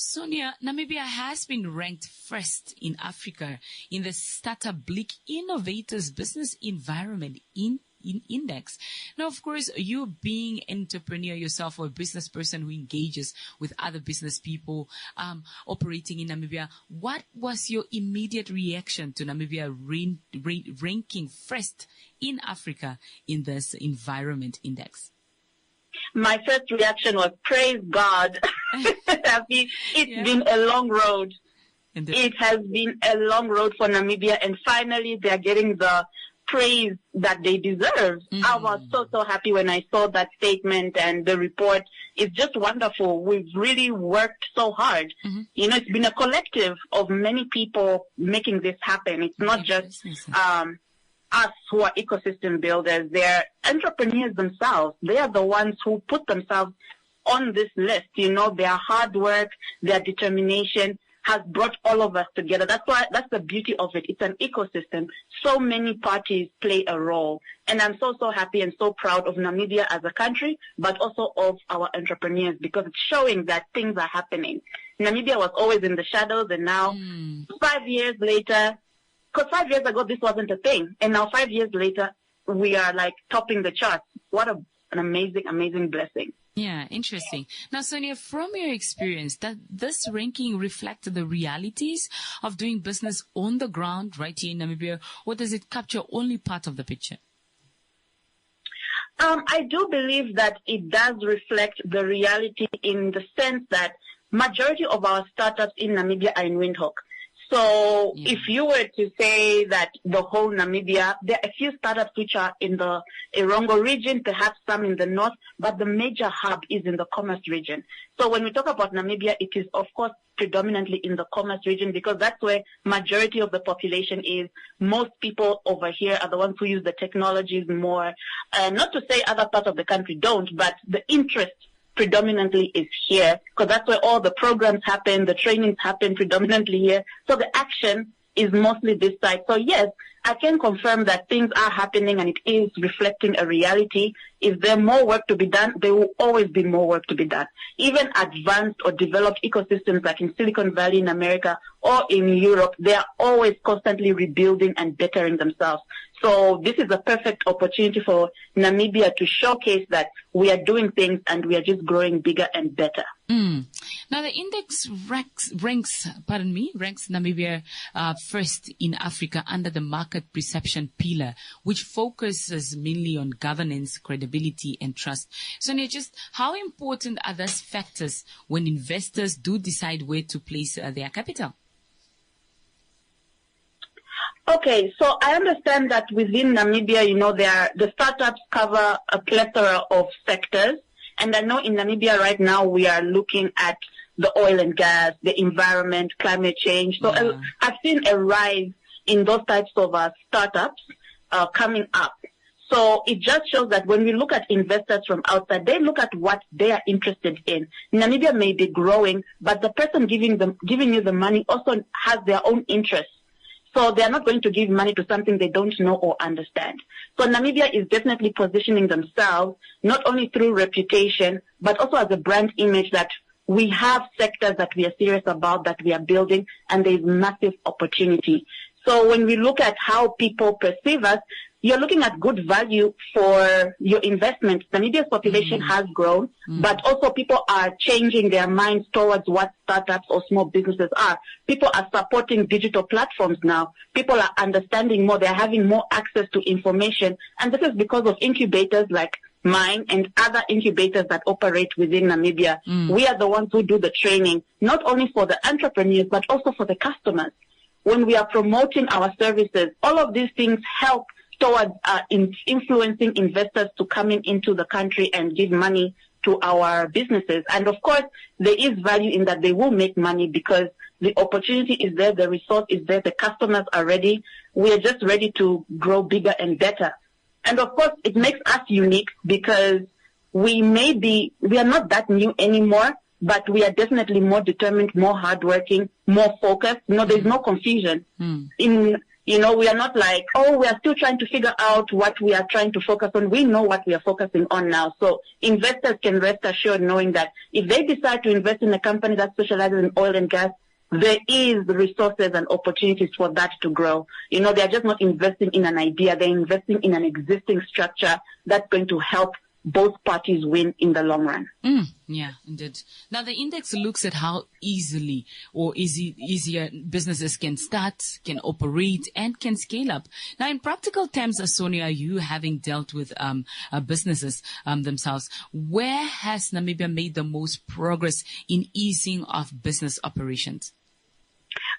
Sonia, Namibia has been ranked first in Africa in the Startup Bleak Innovators Business Environment Index. Now, of course, you being an entrepreneur yourself or a business person who engages with other business people operating in Namibia, what was your immediate reaction to Namibia ranking first in Africa in this environment index? My first reaction was, praise God. It's been a long road. It has been a long road for Namibia, and finally they're getting the praise that they deserve. I was so happy when I saw that statement and the report. It's just wonderful. We've really worked so hard. You know, it's been a collective of many people making this happen. It's not just us who are ecosystem builders. They're entrepreneurs themselves. They are the ones who put themselves on this list. You know, their hard work, their determination has brought all of us together. That's the beauty of it. It's an ecosystem. So many parties play a role. And I'm so happy and so proud of Namibia as a country, but also of our entrepreneurs, because it's showing that things are happening. Namibia was always in the shadows, and now 5 years later, because 5 years ago this wasn't a thing, and now 5 years later we are like topping the charts. What an amazing blessing. Yeah, interesting. Now, Sonia, from your experience, does this ranking reflect the realities of doing business on the ground right here in Namibia, or does it capture only part of the picture? I do believe that it does reflect the reality, in the sense that majority of our startups in Namibia are in Windhoek. So if you were to say that the whole Namibia, there are a few startups which are in the Erongo region, perhaps some in the north, but the major hub is in the Commerce region. So when we talk about Namibia, it is, of course, predominantly in the Commerce region, because that's where majority of the population is. Most people over here are the ones who use the technologies more. Not to say other parts of the country don't, but the interest predominantly is here, because that's where all the programs happen, the trainings happen predominantly here. So the action is mostly this side. So yes, I can confirm that things are happening and it is reflecting a reality. If there's more work to be done, there will always be more work to be done. Even advanced or developed ecosystems like in Silicon Valley in America or in Europe, they are always constantly rebuilding and bettering themselves. So this is a perfect opportunity for Namibia to showcase that we are doing things and we are just growing bigger and better. Now, the index ranks Namibia first in Africa under the market perception pillar, which focuses mainly on governance, credibility, and trust. Sonia, just how important are those factors when investors do decide where to place their capital? Okay, so I understand that within Namibia, you know, the startups cover a plethora of sectors. And I know in Namibia right now we are looking at the oil and gas, the environment, climate change. So I've seen a rise in those types of startups coming up. So it just shows that when we look at investors from outside, they look at what they are interested in. Namibia may be growing, but the person giving you the money also has their own interests. So they are not going to give money to something they don't know or understand. So Namibia is definitely positioning themselves not only through reputation, but also as a brand image that we have sectors that we are serious about, that we are building, and there is massive opportunity. So when we look at how people perceive us, you're looking at good value for your investment. Namibia's population has grown, but also people are changing their minds towards what startups or small businesses are. People are supporting digital platforms now. People are understanding more. They're having more access to information. And this is because of incubators like mine and other incubators that operate within Namibia. We are the ones who do the training, not only for the entrepreneurs, but also for the customers. When we are promoting our services, all of these things help towards influencing investors to coming into the country and give money to our businesses. And of course, there is value in that. They will make money because the opportunity is there, the resource is there, the customers are ready. We are just ready to grow bigger and better. And of course, it makes us unique because we are not that new anymore, but we are definitely more determined, more hardworking, more focused. You know, there's no confusion. You know, we are not like, oh, we are still trying to figure out what we are trying to focus on. We know what we are focusing on now. So investors can rest assured knowing that if they decide to invest in a company that specializes in oil and gas, there is resources and opportunities for that to grow. You know, they're just not investing in an idea. They're investing in an existing structure that's going to help both parties win in the long run. Yeah, indeed. Now, the index looks at how easily or easier businesses can start, can operate, and can scale up. Now, in practical terms, Sonia, you having dealt with businesses themselves, where has Namibia made the most progress in easing of business operations?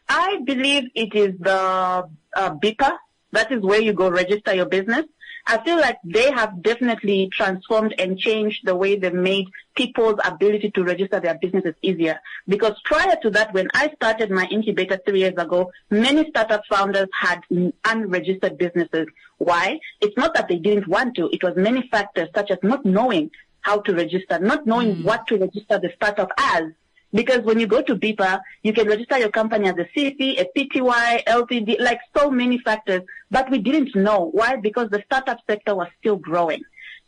I believe it is the BIPA. That is where you go register your business. I feel like they have definitely transformed and changed the way they've made people's ability to register their businesses easier. Because prior to that, when I started my incubator 3 years ago, many startup founders had unregistered businesses. Why? It's not that they didn't want to. It was many factors, such as not knowing how to register, not knowing what to register the startup as. Because when you go to BIPA, you can register your company as a CP, a PTY, LTD, like so many factors. But we didn't know. Why? Because the startup sector was still growing.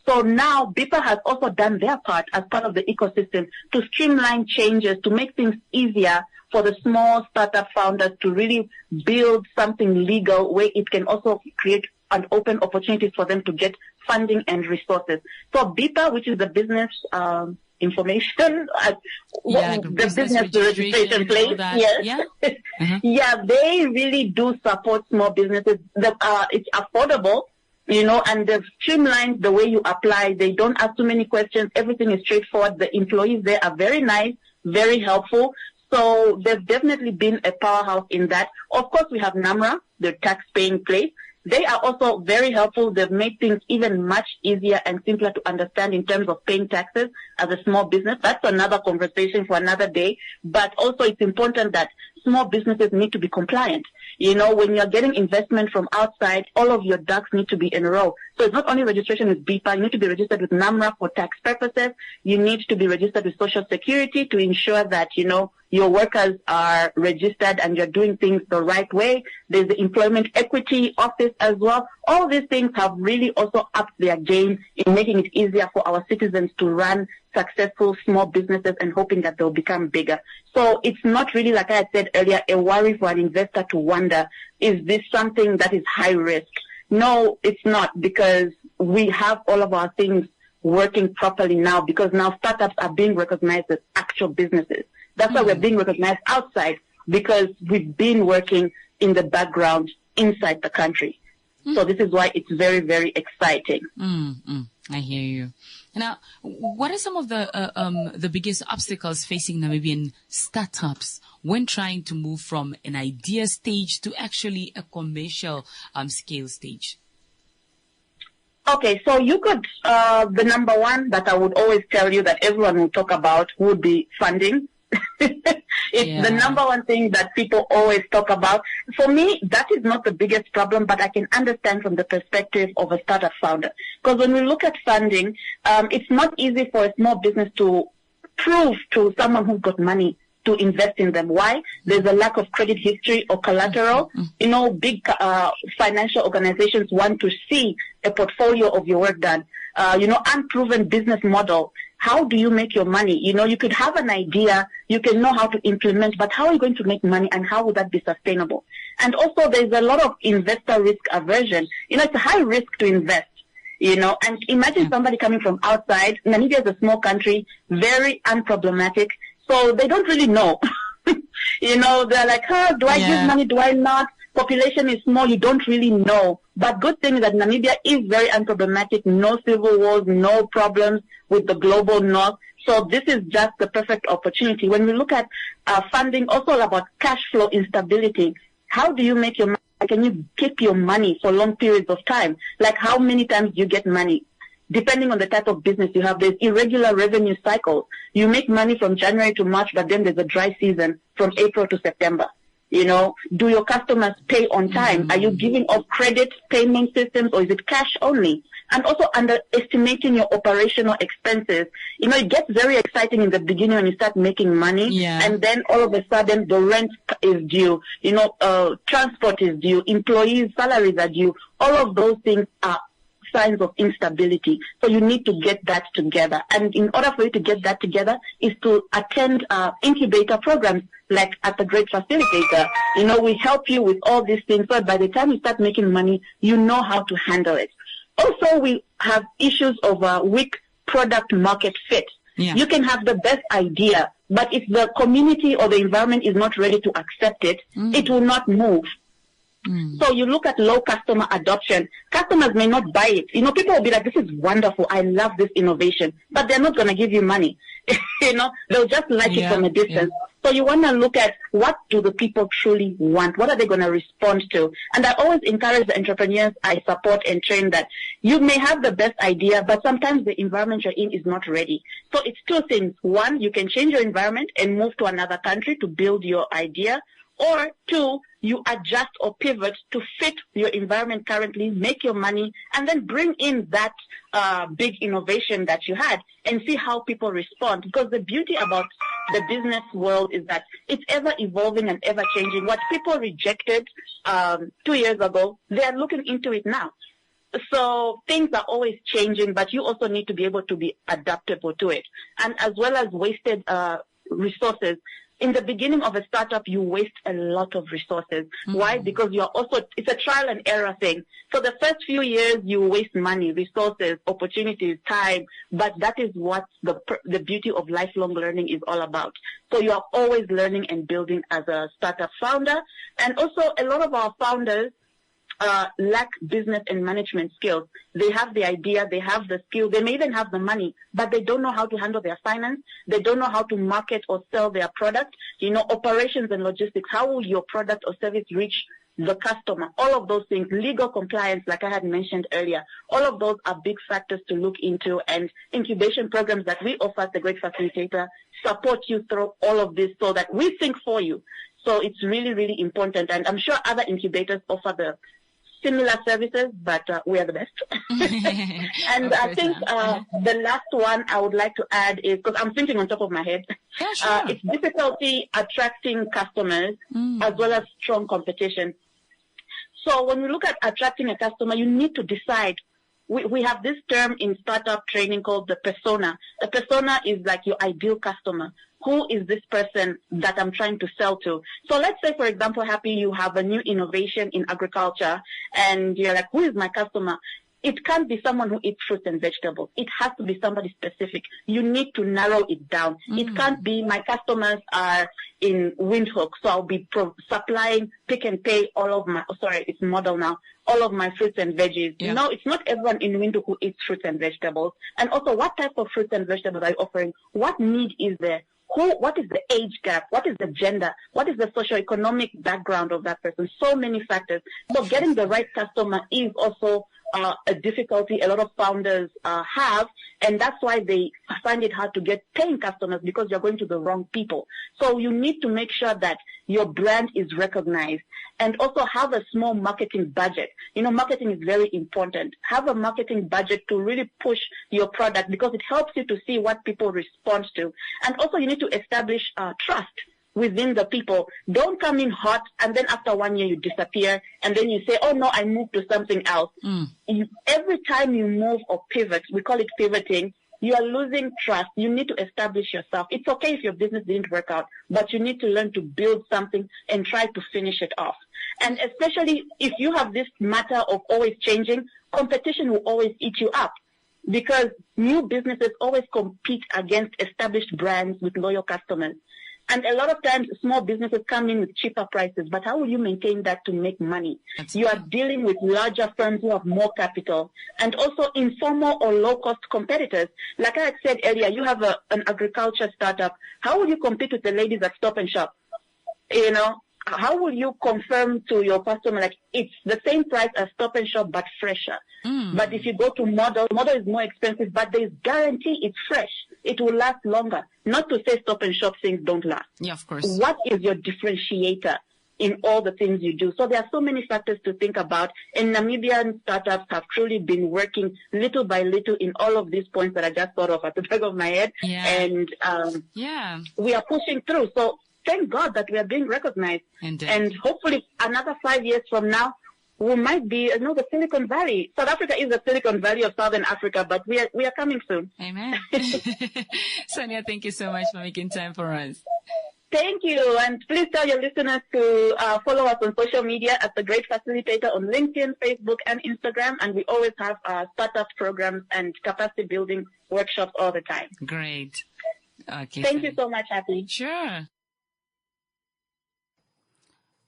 So now BIPA has also done their part as part of the ecosystem to streamline changes, to make things easier for the small startup founders to really build something legal where it can also create an open opportunity for them to get funding and resources. So BIPA, which is the business information, the business registration place. Yes. Yeah. Yeah, they really do support small businesses. It's affordable, you know, and they've streamlined the way you apply. They don't ask too many questions. Everything is straightforward. The employees there are very nice, very helpful. So they've definitely been a powerhouse in that. Of course, we have NAMRA, the tax-paying place. They are also very helpful. They've made things even much easier and simpler to understand in terms of paying taxes as a small business. That's another conversation for another day. But also it's important that small businesses need to be compliant. You know, when you're getting investment from outside, all of your ducks need to be in a row. So it's not only registration with BIPA, you need to be registered with NAMRA for tax purposes. You need to be registered with Social Security to ensure that, you know, your workers are registered and you're doing things the right way. There's the Employment Equity Office as well. All these things have really also upped their game in making it easier for our citizens to run successful small businesses and hoping that they'll become bigger. So it's not really, like I said earlier, a worry for an investor to wonder, is this something that is high risk? No, it's not, because we have all of our things working properly now, because now startups are being recognized as actual businesses. That's why we're being recognized outside, because we've been working in the background inside the country. So this is why it's very, very exciting. I hear you. Now, what are some of the biggest obstacles facing Namibian startups when trying to move from an idea stage to actually a commercial scale stage? Okay, so you could, the number one that I would always tell you that everyone will talk about would be funding. It's the number one thing that people always talk about. For me, that is not the biggest problem, but I can understand from the perspective of a startup founder. Because when we look at funding, it's not easy for a small business to prove to someone who's got money to invest in them. Why? There's a lack of credit history or collateral. You know, big financial organizations want to see a portfolio of your work done. You know, unproven business model. How do you make your money? You know, you could have an idea, you can know how to implement, but how are you going to make money and how would that be sustainable? And also there's a lot of investor risk aversion. You know, it's a high risk to invest, you know, and imagine somebody coming from outside. Namibia is a small country, very unproblematic, so they don't really know. You know, they're like, do I give money? Do I not? Population is small, you don't really know. But good thing is that Namibia is very unproblematic, no civil wars, no problems with the global north. So this is just the perfect opportunity. When we look at funding, also about cash flow instability, how do you make your money? Can you keep your money for long periods of time? Like how many times do you get money? Depending on the type of business you have, there's irregular revenue cycles. You make money from January to March, but then there's a dry season from April to September. You know, do your customers pay on time? Are you giving off credit payment systems or is it cash only? and also underestimating your operational expenses. You know, it gets very exciting in the beginning when you start making money, and then all of a sudden the rent is due, you know, transport is due, employees' salaries are due. All of those things are signs of instability. So you need to get that together. And in order for you to get that together is to attend incubator programs like at the Great Facilitator. You know, we help you with all these things. So by the time you start making money, you know how to handle it. Also, we have issues of weak product market fit. You can have the best idea, but if the community or the environment is not ready to accept it, it will not move. So you look at low customer adoption. Customers may not buy it. You know, people will be like, this is wonderful. I love this innovation. But they're not going to give you money. You know, they'll just like it from a distance. So you want to look at what do the people truly want? What are they going to respond to? And I always encourage the entrepreneurs I support and train that you may have the best idea, but sometimes the environment you're in is not ready. So it's two things. One, you can change your environment and move to another country to build your idea. Or two, you adjust or pivot to fit your environment currently, make your money, and then bring in that big innovation that you had and see how people respond. Because the beauty about the business world is that it's ever evolving and ever changing. What people rejected 2 years ago, they are looking into it now. So things are always changing, but you also need to be able to be adaptable to it. And as well as wasted resources. In the beginning of a startup, you waste a lot of resources. Why? Because it's a trial and error thing. So the first few years, you waste money, resources, opportunities, time, but that is what the beauty of lifelong learning is all about. So you are always learning and building as a startup founder. And also a lot of our founders lack business and management skills. They have the idea, they have the skill, they may even have the money, but they don't know how to handle their finance. They don't know how to market or sell their product. You know, operations and logistics. How will your product or service reach the customer? All of those things, legal compliance, like I had mentioned earlier, all of those are big factors to look into, and incubation programs that we offer at the Great Facilitator support you through all of this so that we think for you. So it's really, really important, and I'm sure other incubators offer the similar services, but we are the best. And I think the last one I would like to add is, because I'm thinking on top of my head, it's difficulty attracting customers as well as strong competition. So when we look at attracting a customer, you need to decide. We have this term in startup training called the persona. The persona is like your ideal customer. Who is this person that I'm trying to sell to? So let's say, for example, Happy, you have a new innovation in agriculture and you're like, who is my customer? It can't be someone who eats fruits and vegetables. It has to be somebody specific. You need to narrow it down. It can't be my customers are in Windhoek, so I'll be supplying Pick and Pay all of my, it's model now, all of my fruits and veggies. You know, it's not everyone in Windhoek who eats fruits and vegetables. And also, what type of fruits and vegetables are you offering? What need is there? What is the age gap? What is the gender? What is the socioeconomic background of that person? So many factors. So getting the right customer is also a difficulty a lot of founders have, and that's why they find it hard to get paying customers, because you're going to the wrong people. So you need to make sure that your brand is recognized, and also have a small marketing budget. You know, marketing is very important. Have a marketing budget to really push your product, because it helps you to see what people respond to. And also you need to establish trust within the people. Don't come in hot and then after 1 year you disappear and then you say, oh no, I moved to something else. Every time you move or pivot, we call it pivoting, you are losing trust. You need to establish yourself. It's okay if your business didn't work out, but you need to learn to build something and try to finish it off. And especially if you have this matter of always changing, competition will always eat you up, because new businesses always compete against established brands with loyal customers. And a lot of times, small businesses come in with cheaper prices, but how will you maintain that to make money? You are dealing with larger firms who have more capital, and also informal or low-cost competitors. Like I had said earlier, you have an agriculture startup. How will you compete with the ladies at Stop and Shop? You know, how will you confirm to your customer, like, it's the same price as Stop and Shop, but fresher? But if you go to Model is more expensive, but there's guarantee it's fresh. It will last longer. Not to say Stop and Shop things don't last. Yeah, of course. What is your differentiator? in all the things you do. So there are so many factors to think about. And Namibian startups have truly been working little by little in all of these points that I just thought of at the back of my head. Yeah. And we are pushing through. So thank God that we are being recognized. Indeed. And hopefully another 5 years from now, we might be, the Silicon Valley. South Africa is the Silicon Valley of Southern Africa, but we are coming soon. Amen. Sonia, thank you so much for making time for us. Thank you. And please tell your listeners to follow us on social media at The Great Facilitator on LinkedIn, Facebook, and Instagram. And we always have startup programs and capacity building workshops all the time. Great. Okay. Thank you so much, Happy. Sure.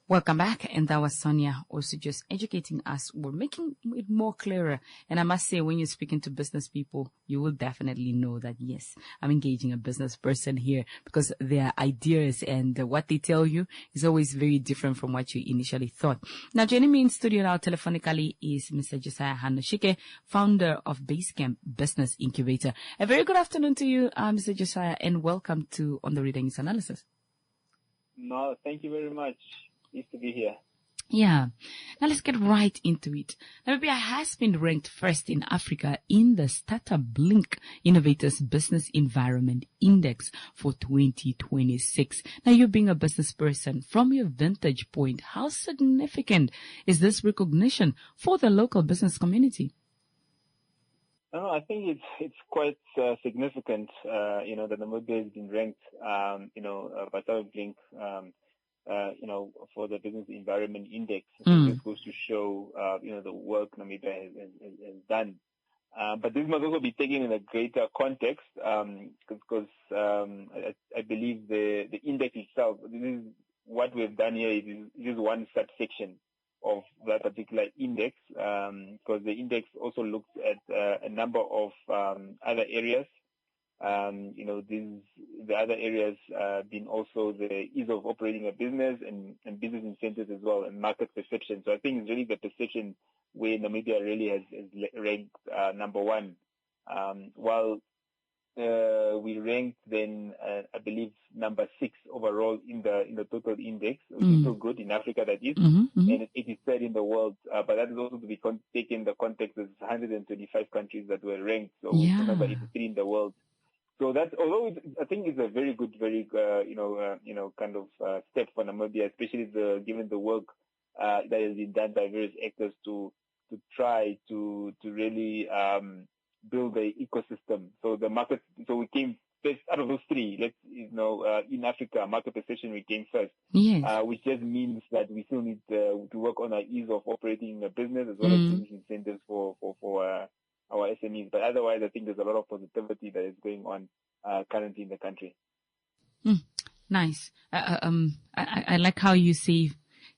Welcome back. And that was Sonia also just educating us. We're making it more clearer. And I must say, when you're speaking to business people, you will definitely know that, yes, I'm engaging a business person here, because their ideas and what they tell you is always very different from what you initially thought. Now, joining me in studio now telephonically is Mr. Jesaya Hano-Oshike, founder of Basecamp Business Incubator. A very good afternoon to you, Mr. Jesaya, and welcome to On the Reading is Analysis. No, thank you very much. Pleased to be here. Yeah. Now let's get right into it. Namibia has been ranked first in Africa in the Startup Blink Innovators Business Environment Index for 2026. Now, you being a business person, from your vantage point, how significant is this recognition for the local business community? I think it's quite significant. That Namibia has been ranked, by Startup Blink, for the Business Environment Index. I think this goes to show, the work Namibia has done. But this must also be taken in a greater context, because I believe the index itself, this is what we've done here, is one subsection of that particular index, because the index also looks at a number of other areas. The other areas being also the ease of operating a business and business incentives as well, and market perception. So I think it's really the perception where Namibia really has ranked number one. While we ranked then, I believe, number 6 overall in the total index, which is still good in Africa, that is, and 83rd in the world. But that is also to be taken in the context of 125 countries that were ranked. So number 83 in the world. So that, although I think it's a very good, kind of step for Namibia, especially given the work that has been done by various actors to try to really build the ecosystem. So the market, so we came first out of those three. In Africa, market perception, we came first. Yes. Which just means that we still need to work on our ease of operating a business, as well as business incentives for our SMEs. But otherwise, I think there's a lot of positivity that is going on currently in the country. Nice. I like how you say,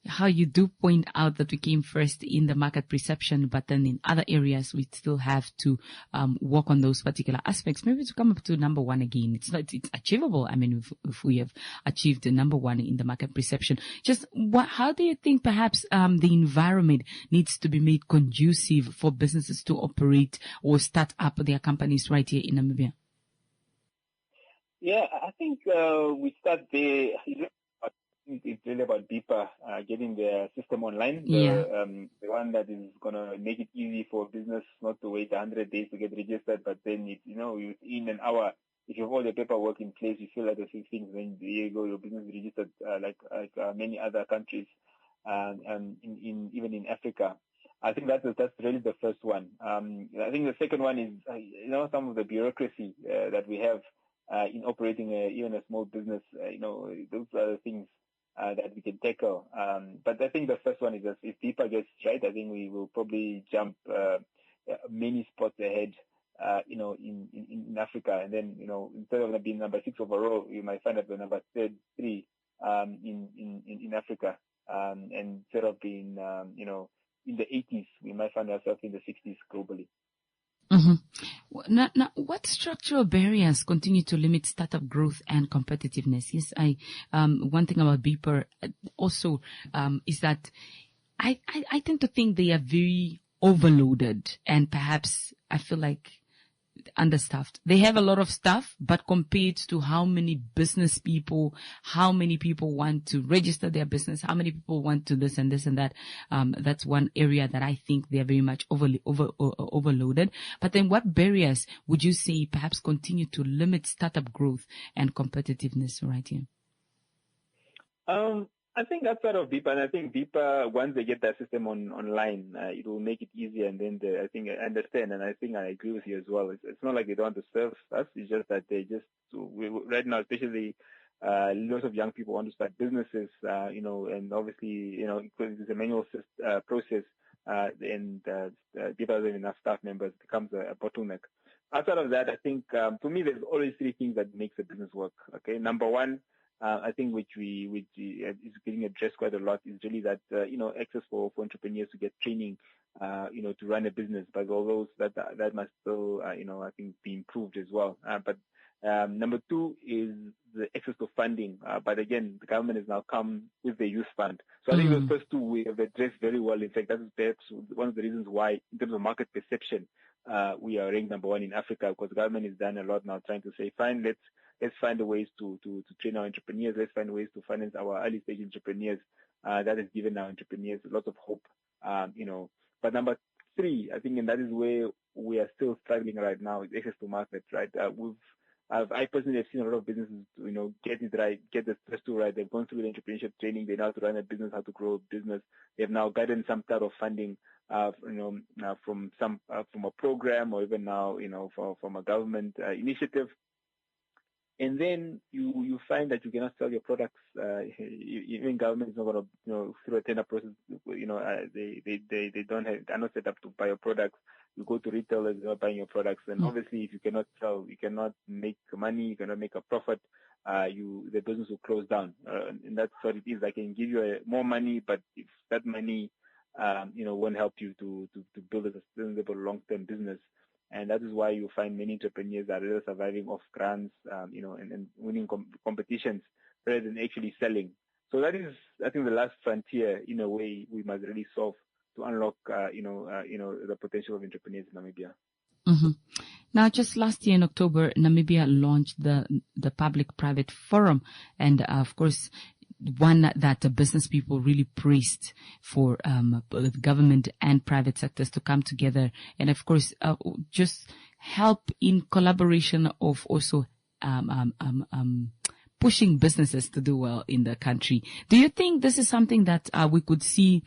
how you do point out that we came first in the market perception, but then in other areas we still have to work on those particular aspects. Maybe to come up to number one again. It's achievable. I mean, if we have achieved the number one in the market perception, how do you think perhaps the environment needs to be made conducive for businesses to operate or start up their companies right here in Namibia? Yeah, I think we start there. It's really about deeper getting the system online. The one that is going to make it easy for business not to wait 100 days to get registered, but then in an hour, if you have all the paperwork in place, you fill out a few things, then you go, your business is registered, like many other countries, even in Africa. I think that's really the first one. I think the second one is, some of the bureaucracy that we have in operating even a small business. Those are the things that we can tackle. But I think the first one is that if deeper gets right, I think we will probably jump many spots ahead, in Africa. And then, instead of being number 6 overall, you might find that we're number 3 in Africa. And instead of being, in the 80s, we might find ourselves in the 60s globally. Now, what structural barriers continue to limit startup growth and competitiveness? Yes, one thing about Beeper also is that I tend to think they are very overloaded, and perhaps I feel like understaffed. They have a lot of staff, but compared to how many business people, how many people want to register their business, how many people want to this and that, that's one area that I think they are very much overloaded. But then what barriers would you say perhaps continue to limit startup growth and competitiveness right here? I think outside of BIPA, and I think BIPA, once they get that system online, it will make it easier. And then I think I understand, and I think I agree with you as well. It's not like they don't want to serve us. It's just that right now, especially, lots of young people want to start businesses, and obviously, because it's a manual process, and BIPA doesn't have enough staff members, it becomes a bottleneck. Outside of that, I think, to me, there's always three things that makes a business work. Okay. Number one, I think which is getting addressed quite a lot is really that, access for entrepreneurs to get training, to run a business. But although that must still, I think be improved as well. But number two is the access to funding. But again, the government has now come with the youth fund. So I think those first two we have addressed very well. In fact, that is perhaps one of the reasons why, in terms of market perception, we are ranked number one in Africa, because the government has done a lot now trying to say, fine, let's find the ways to train our entrepreneurs. Let's find ways to finance our early stage entrepreneurs. That has given our entrepreneurs a lot of hope, But number three, I think, and that is where we are still struggling right now, is access to markets, right? I personally have seen a lot of businesses, get it right, get the first two right. They've gone through the entrepreneurship training. They know how to run a business, how to grow a business. They've now gotten some type of funding, from a program, or even now, from a government initiative. And then you find that you cannot sell your products. Even government is not going to, through a tender process, they are not set up to buy your products. You go to retailers, they're not buying your products. And obviously, if you cannot sell, you cannot make money, you cannot make a profit, the business will close down. And that's what it is. I can give you more money, but if that money, won't help you to build a sustainable long-term business. And that is why you find many entrepreneurs are really surviving off grants, and winning competitions rather than actually selling. So that is, I think, the last frontier, in a way, we must really solve to unlock, the potential of entrepreneurs in Namibia. Mm-hmm. Now, just last year in October, Namibia launched the public-private forum, and of course, one that the business people really praised for both government and private sectors to come together, and of course just help in collaboration of also pushing businesses to do well in the country. Do you think this is something that we could see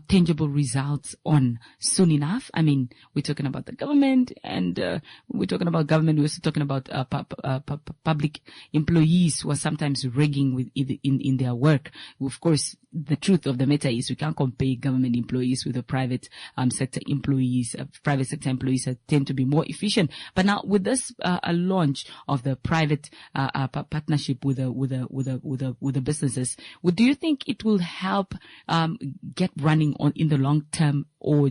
tangible results on soon enough? I mean, we're talking about the government, and we're talking about government. We're also talking about public employees who are sometimes rigging in their work. Of course, the truth of the matter is we can't compare government employees with the private sector employees. Private sector employees tend to be more efficient. But now with this launch of the private partnership with the businesses, do you think it will help get running in the long term, or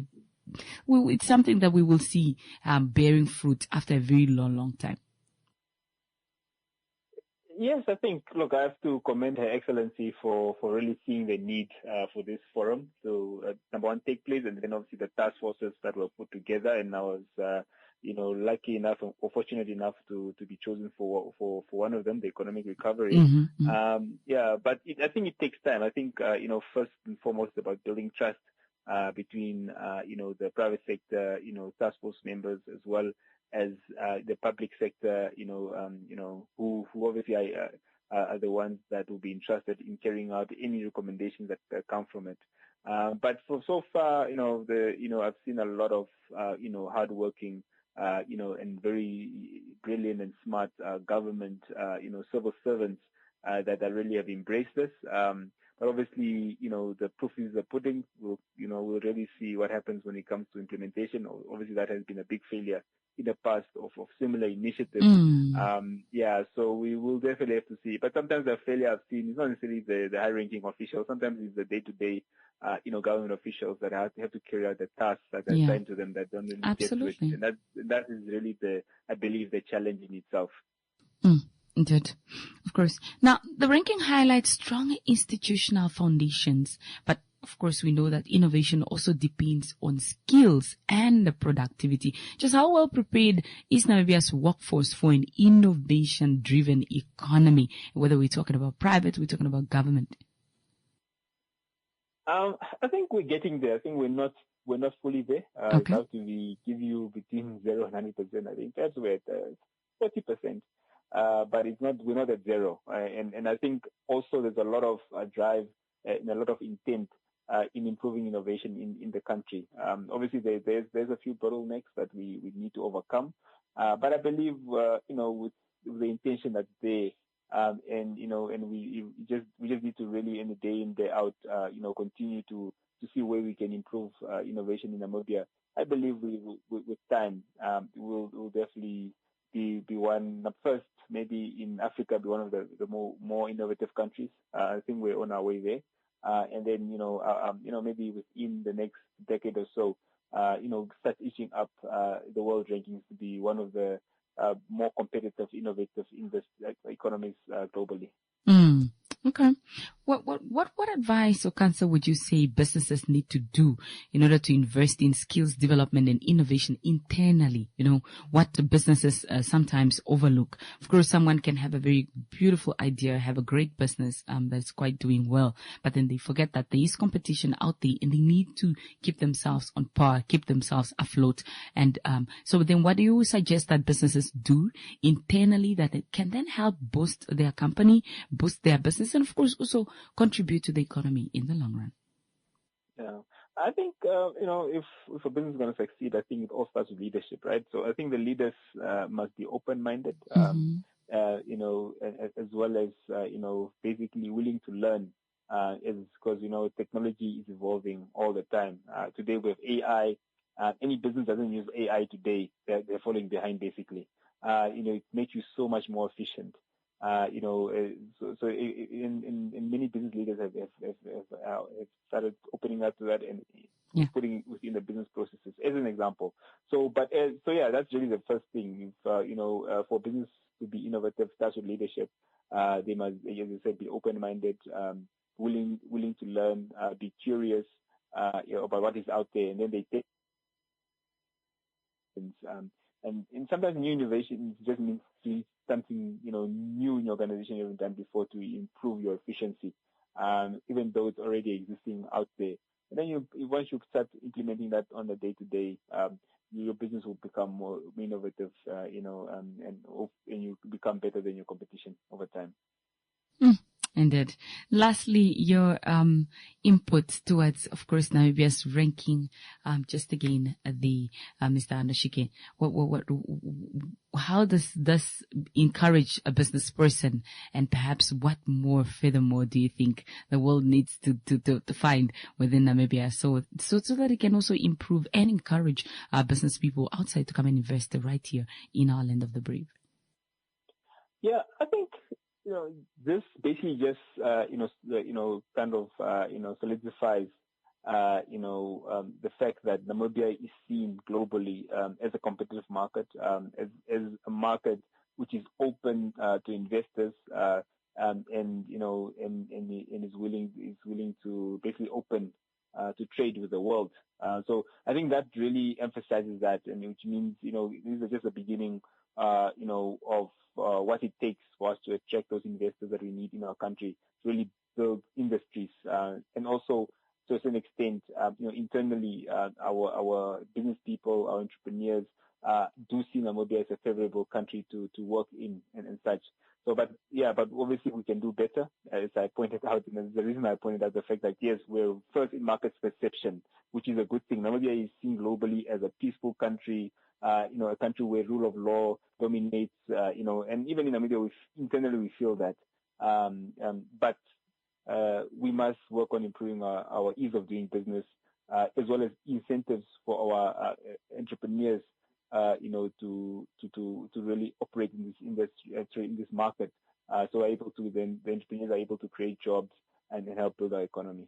it's something that we will see bearing fruit after a very long time? Yes, I think, look, I have to commend Her Excellency for really seeing the need for this forum to, number one, take place, and then obviously the task forces that were put together. And I was, lucky enough or fortunate enough to be chosen for one of them, the economic recovery. But I think it takes time. I think, first and foremost about building trust between, the private sector, task force members, as well as the public sector, who obviously are the ones that will be entrusted in carrying out any recommendations that come from it. But for so far, I've seen a lot of, hardworking, and very brilliant and smart government, civil servants that really have embraced this. But obviously, the proof is the pudding. We'll really see what happens when it comes to implementation. Obviously, that has been a big failure in the past of similar initiatives. So we will definitely have to see. But sometimes the failure I've seen is not necessarily the high-ranking officials. Sometimes it's the day-to-day, government officials that have to carry out the tasks that are assigned to them that don't really get to it. And that is really I believe, the challenge in itself. Indeed. Of course. Now, the ranking highlights strong institutional foundations, but of course, we know that innovation also depends on skills and productivity. Just how well prepared is Namibia's workforce for an innovation-driven economy? Whether we're talking about private, we're talking about government. I think we're getting there. I think we're not fully there. Okay. It has to give you between 0 and 100%. I think that's where 40%. But we're not at zero. And I think also there's a lot of drive and a lot of intent in improving innovation in the country. Obviously, there's a few bottlenecks that we need to overcome. But I believe, with the intention that's there, and we just need to really, in the day in, day out, continue to see where we can improve innovation in Namibia. I believe with time, we'll definitely be one, first maybe in Africa, be one of the more innovative countries. I think we're on our way there. And then, maybe within the next decade or so, start inching up the world rankings to be one of the more competitive, innovative economies globally. Okay. What advice or counsel would you say businesses need to do in order to invest in skills development and innovation internally? What businesses sometimes overlook. Of course, someone can have a very beautiful idea, have a great business that's quite doing well, but then they forget that there is competition out there and they need to keep themselves on par, keep themselves afloat. And so then what do you suggest that businesses do internally that it can then help boost their company, boost their business, and of course also contribute to the economy in the long run? Yeah, I think if a business is going to succeed, I think it all starts with leadership, right? So I think the leaders must be open-minded, as well as basically willing to learn, because technology is evolving all the time. Today we have AI. Any business that doesn't use AI today, they're falling behind basically. It makes you so much more efficient. So in many business leaders have started opening up to that and putting it within the business processes as an example. So that's really the first thing. If, for business to be innovative, starts with leadership. They must, as I said, be open-minded, willing to learn, be curious, about what is out there, and then they take. And sometimes new innovation just means doing something, new in your organization you haven't done before to improve your efficiency, even though it's already existing out there. And then once you start implementing that on a day-to-day, your business will become more innovative, and you become better than your competition over time. Indeed. Lastly, your input towards, of course, Namibia's ranking. Just again, the Mr. Hano-Oshike. How does this encourage a business person, and perhaps what more, furthermore, do you think the world needs to find within Namibia, so that it can also improve and encourage our business people outside to come and invest right here in our land of the brave? Yeah, I think. This basically just, solidifies, the fact that Namibia is seen globally as a competitive market, as a market which is open to investors, and is willing to basically open to trade with the world. So I think that really emphasizes that, and which means, this is just the beginning, of what it takes for us to attract those investors that we need in our country to really build industries, and also to a certain extent, internally, our business people, our entrepreneurs, do see Namibia as a favorable country to work in and such. So, but obviously we can do better, as I pointed out, and the reason I pointed out the fact that yes, we're first in market perception, which is a good thing. Namibia is seen globally as a peaceful country, a country where rule of law dominates, and even in Namibia, internally we feel that. But we must work on improving our ease of doing business, as well as incentives for our entrepreneurs, to really operate in this industry, in this market. So the entrepreneurs are able to create jobs and help build our economy.